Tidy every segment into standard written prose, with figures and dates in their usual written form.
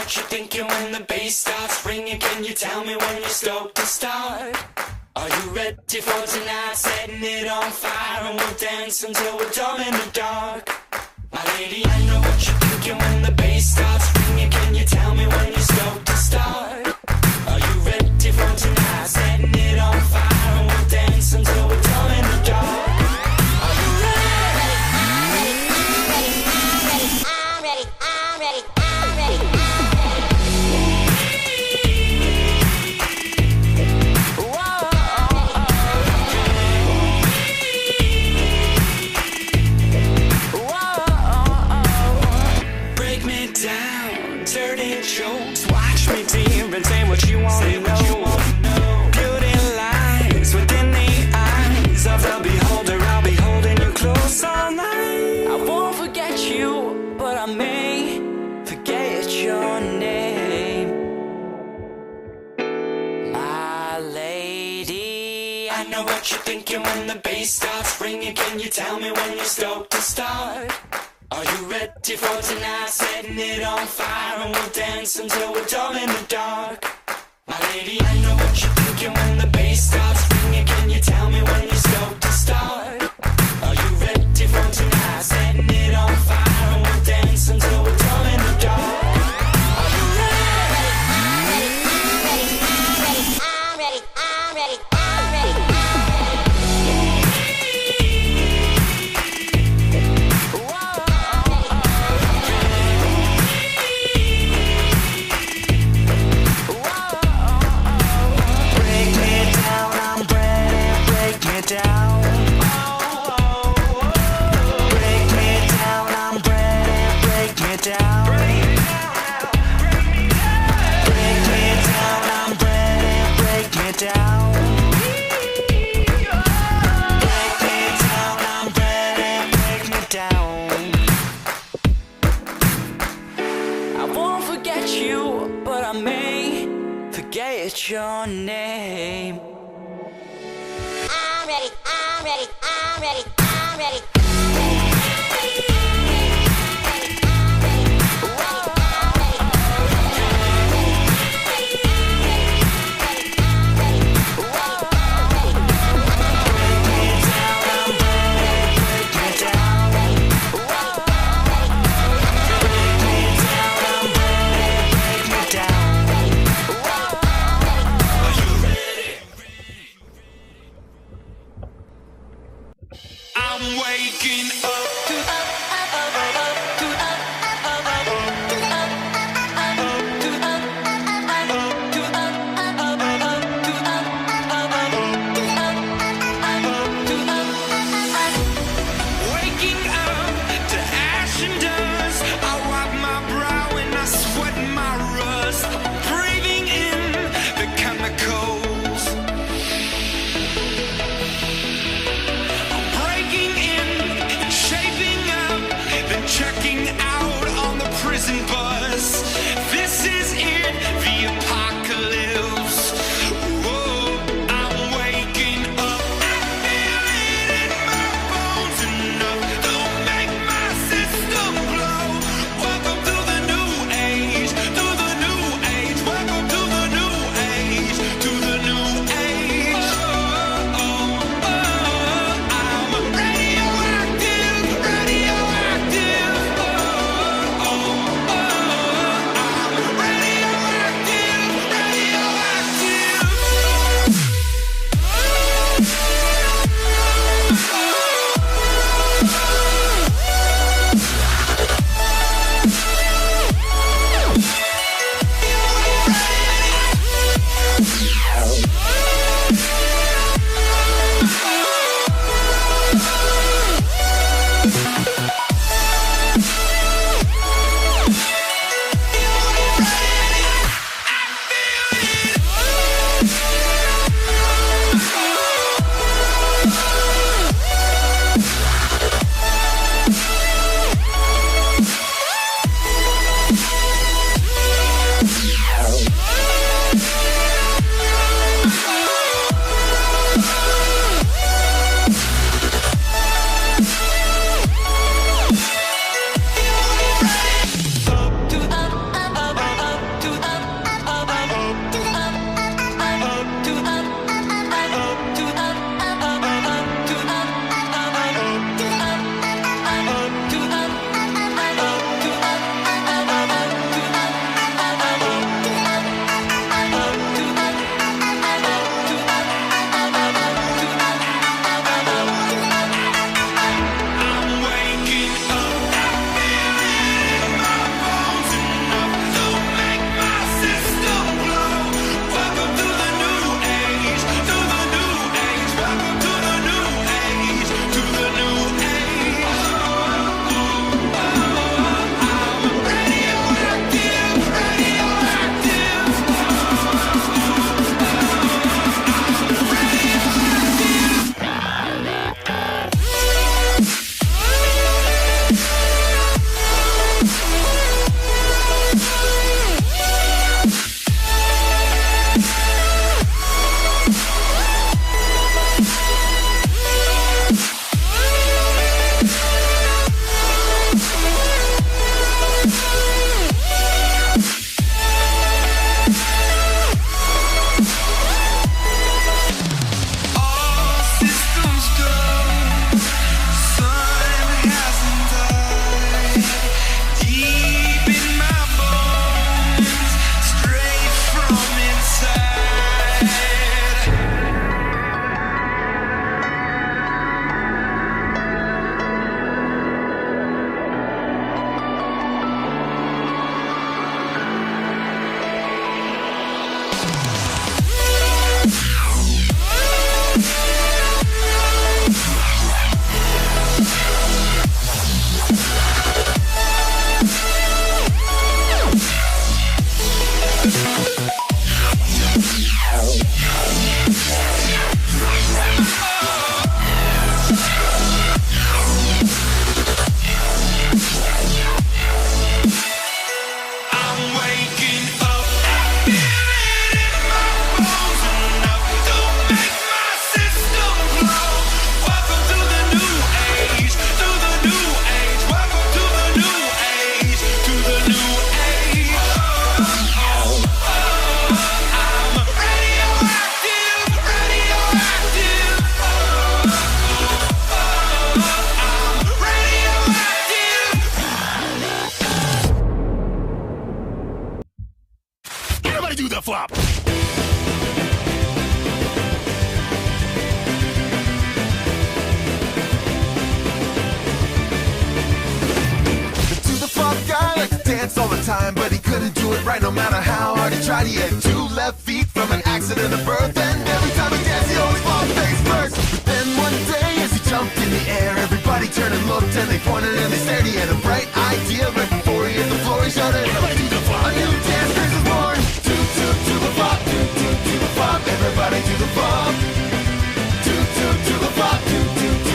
what you're thinking when the bass starts ringing. Can you tell me when you're stoked to start? Are you ready for tonight? Setting it on fire and we'll dance until we're dumb in the dark. My lady, I know what you're thinking when the bass starts ringing. Can you tell me when you're stoked to start? Are you ready for tonight? Setting it on fire and we'll dance until we're dumb in the dark. Are you ready? I'm ready. I'm ready. I'm ready. Watch me deep and say what you want to know. Beauty lies within the eyes of the beholder. I'll be holding you close all night. I won't forget you, but I may forget your name. My lady, I know what you're thinking when the bass starts ringing. Can you tell me when you're stoked to start? Are you ready for tonight? Setting it on fire and we'll dance until we're dumb in the dark. My lady, I know what you're thinking when the bass starts ringing. Can you tell me when you're stoked to start? Are you ready for tonight? Setting it on fire and we'll dance until we're dumb in the dark. Are you ready? I'm ready. I'm ready. I'm ready. Your name. I'm ready. I'm ready. I'm ready. I'm ready. Shake dance all the time, but he couldn't do it right no matter how hard he tried. He had 2 left feet from an accident of birth, and every time he danced, he always falls face first. But then one day, as he jumped in the air, everybody turned and looked, and they pointed and they stared. He had a bright idea right before he hit the floor. He shouted, "Everybody to the flop!" A new dance craze was born. To the flop, to the flop, everybody to the flop. To the flop, to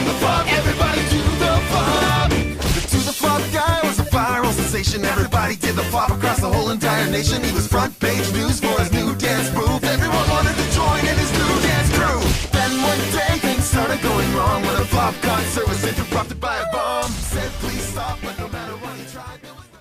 the flop, everybody to the flop. The to the flop guy was a viral sensation. Everybody did the flop across the whole entire nation. He was front page news for his new dance move. Everyone wanted to join in his new dance crew. Then one day things started going wrong when a flop concert was interrupted by a bomb.